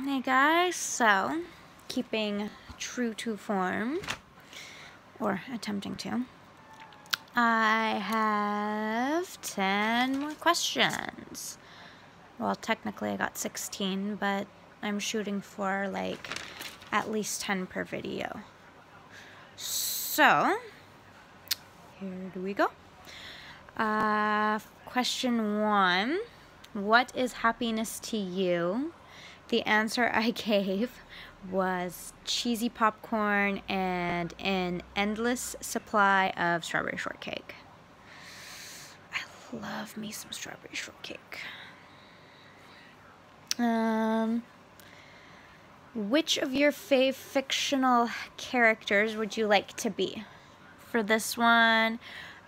Hey guys, so keeping true to form, or attempting to, I have 10 more questions. Well, technically I got 16, but I'm shooting for like at least 10 per video. So, here do we go. Question 1, what is happiness to you? The answer I gave was cheesy popcorn and an endless supply of strawberry shortcake. I love me some strawberry shortcake. Which of your fictional characters would you like to be? For this one,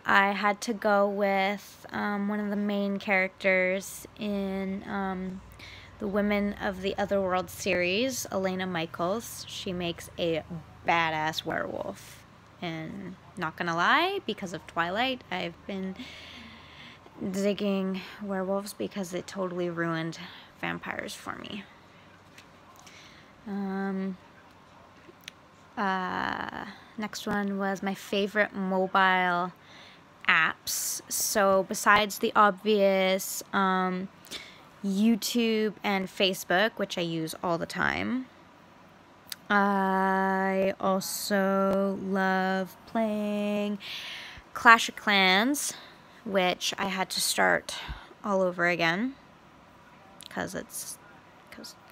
I had to go with one of the main characters in the Women of the Otherworld series, Elena Michaels. She makes a badass werewolf. And not gonna lie, because of Twilight, I've been digging werewolves because it totally ruined vampires for me. Next one was my favorite mobile apps. So besides the obvious YouTube and Facebook, which I use all the time, I also love playing Clash of Clans, which I had to start all over again because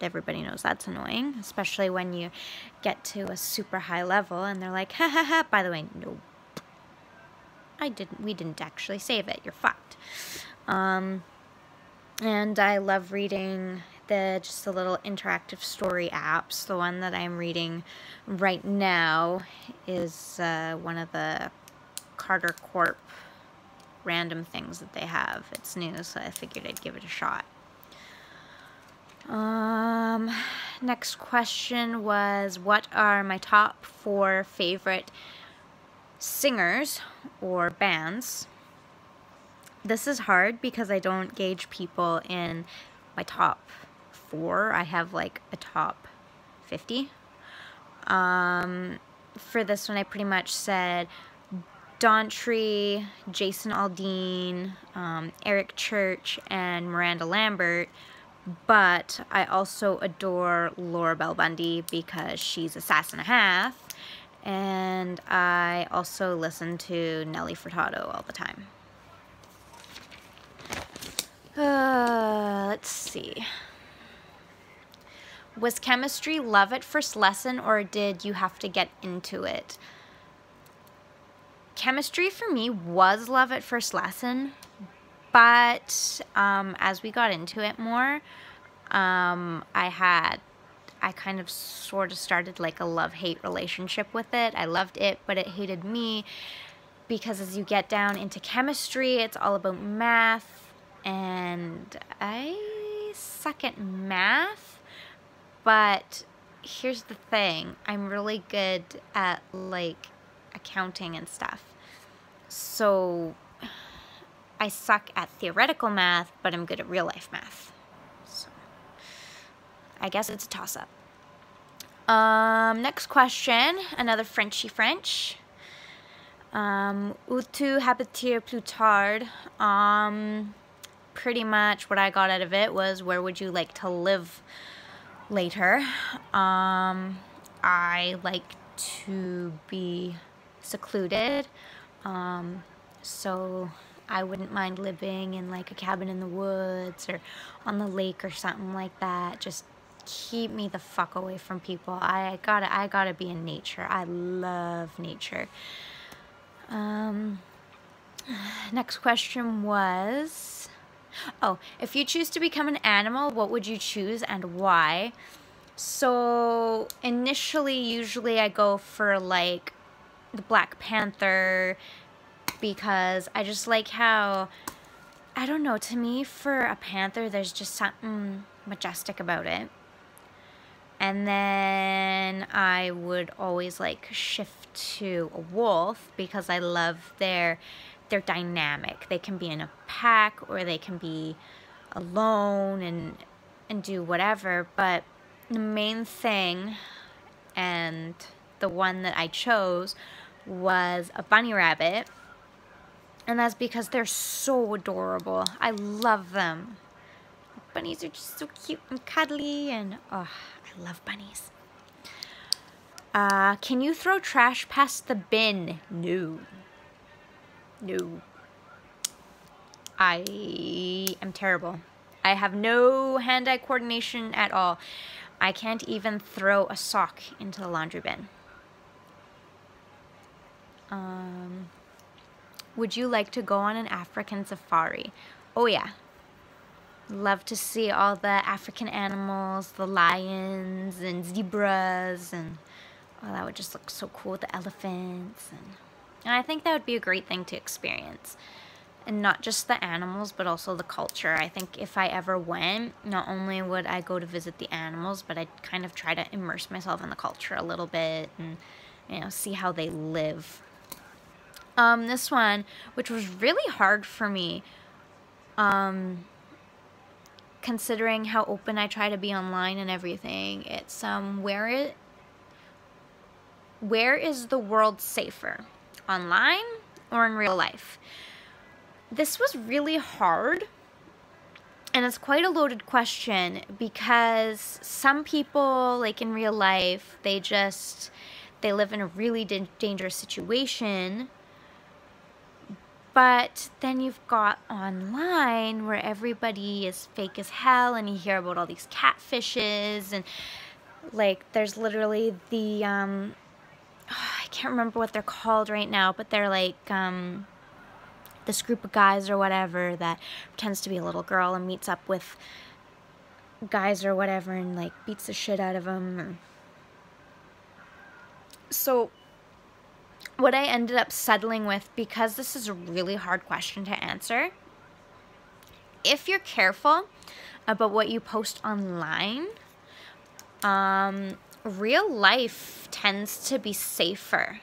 everybody knows that's annoying, especially when you get to a super high level and they're like, ha ha ha, by the way, no, we didn't actually save it, you're fucked. And I love reading just the little interactive story apps. The one that I'm reading right now is one of the Carter Corp random things that they have. It's new, so I figured I'd give it a shot. Next question was, what are my top 4 favorite singers or bands? This is hard because I don't gauge people in my top 4. I have like a top 50. For this one, I pretty much said Daughtry, Jason Aldean, Eric Church, and Miranda Lambert. But I also adore Laura Bell Bundy because she's a sass and a half. And I also listen to Nelly Furtado all the time. Let's see. Was chemistry love at first lesson, or did you have to get into it? Chemistry for me was love at first lesson, but as we got into it more, I kind of sort of started like a love-hate relationship with it. I loved it, but it hated me because as you get down into chemistry, it's all about math. And I suck at math, but here's the thing. I'm really good at, like, accounting and stuff. So I suck at theoretical math, but I'm good at real-life math. So I guess it's a toss-up. Next question, another Frenchy French. Où tu habites plus tard? Pretty much what I got out of it was, where would you like to live later? I like to be secluded, so I wouldn't mind living in like a cabin in the woods or on the lake or something like that. Just keep me the fuck away from people. I gotta be in nature. I love nature. Next question was, oh, if you choose to become an animal, what would you choose and why? So initially, usually I go for like the Black Panther because I just like how, I don't know, to me for a panther there's just something majestic about it. And then I would always like shift to a wolf because I love their dynamic. They can be in a pack or they can be alone and do whatever, but the main thing, and the one that I chose, was a bunny rabbit. And that's because they're so adorable. I love them. Bunnies are just so cute and cuddly, and oh, I love bunnies. Can you throw trash past the bin? No. No. I am terrible. I have no hand-eye coordination at all. I can't even throw a sock into the laundry bin. Would you like to go on an African safari? Oh yeah. Love to see all the African animals, the lions and zebras, and oh, that would just look so cool with the elephants. And I think that would be a great thing to experience. And not just the animals, but also the culture. I think if I ever went, not only would I go to visit the animals, but I'd kind of try to immerse myself in the culture a little bit and, you know, see how they live. This one, which was really hard for me, considering how open I try to be online and everything, it's where is the world safer, online or in real life? This was really hard, and it's quite a loaded question, because some people, like in real life, they live in a really dangerous situation. But then you've got online where everybody is fake as hell, and you hear about all these catfishes, and like there's literally the I can't remember what they're called right now, but they're like this group of guys or whatever that pretends to be a little girl and meets up with guys or whatever and like beats the shit out of them. So what I ended up settling with, because this is a really hard question to answer, if you're careful about what you post online, real life tends to be safer.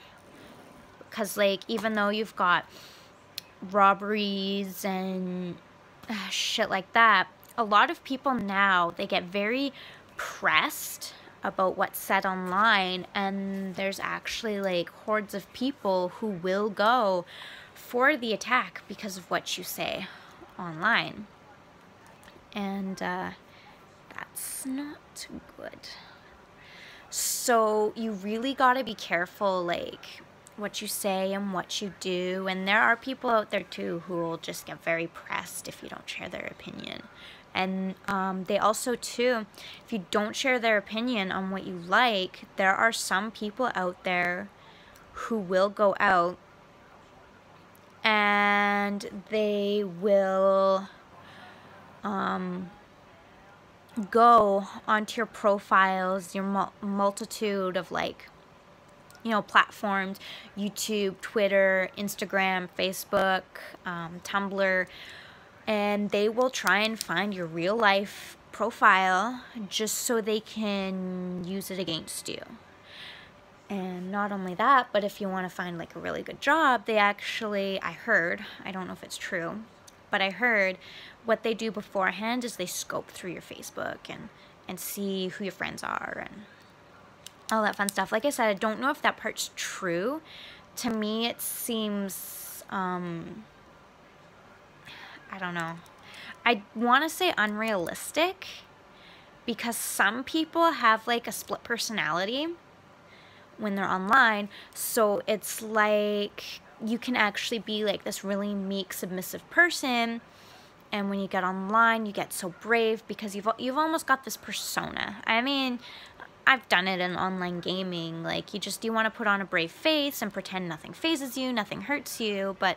Because like, even though you've got robberies and shit like that, a lot of people now, they get very pressed about what's said online, and there's actually like hordes of people who will go for the attack because of what you say online, and that's not good. So you really got to be careful, like what you say and what you do, and there are people out there too who will just get very pressed if you don't share their opinion. And they also too, if you don't share their opinion on what you like, there are some people out there who will go out and they will go onto your profiles, your multitude of like, you know, platforms, YouTube, Twitter, Instagram, Facebook, Tumblr, and they will try and find your real life profile just so they can use it against you. And not only that, but if you want to find like a really good job, they actually, I heard, I don't know if it's true, but I heard what they do beforehand is they scope through your Facebook and see who your friends are and all that fun stuff. Like I said, I don't know if that part's true. To me, it seems, I don't know. I want to say unrealistic, because some people have like a split personality when they're online. So it's like you can actually be like this really meek, submissive person, and when you get online, you get so brave because you've almost got this persona. I mean, I've done it in online gaming. Like, you want to put on a brave face and pretend nothing phases you, nothing hurts you, but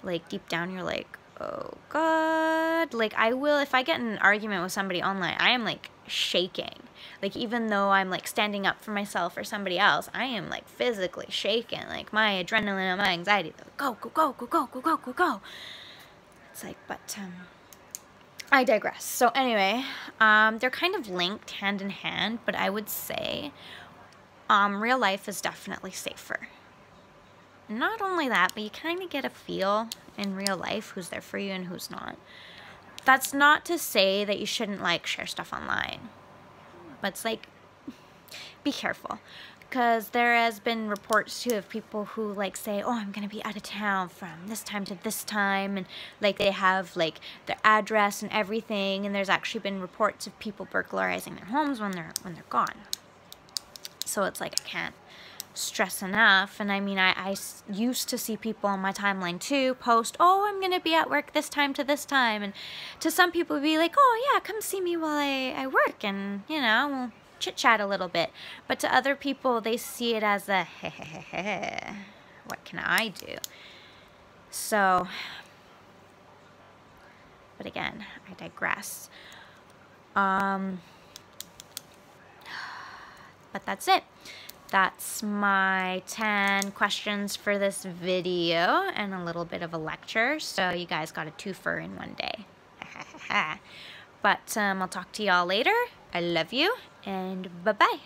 like deep down you're like, oh God. Like, I will, if I get in an argument with somebody online, I am like shaking. Like, even though I'm like standing up for myself or somebody else, I am like physically shaking. Like, my adrenaline and my anxiety, go, go, go, go, go, go, go, go, go. It's like, but I digress. So anyway, they're kind of linked hand in hand, but I would say real life is definitely safer. Not only that, but you kind of get a feel in real life who's there for you and who's not. That's not to say that you shouldn't like share stuff online. But it's like, be careful. Because there has been reports too of people who like say, oh, I'm gonna be out of town from this time to this time, and like they have like their address and everything, and there's actually been reports of people burglarizing their homes when they're gone. So it's like, I can't stress enough. And I mean, I used to see people on my timeline too post, oh, I'm gonna be at work this time to this time, and to some people be like, oh yeah, come see me while I work, and you know, we'll chit-chat a little bit. But to other people, they see it as a what can I do? So, but again, I digress. But that's it. That's my 10 questions for this video and a little bit of a lecture. So you guys got a twofer in one day. But I'll talk to y'all later. I love you, and bye-bye.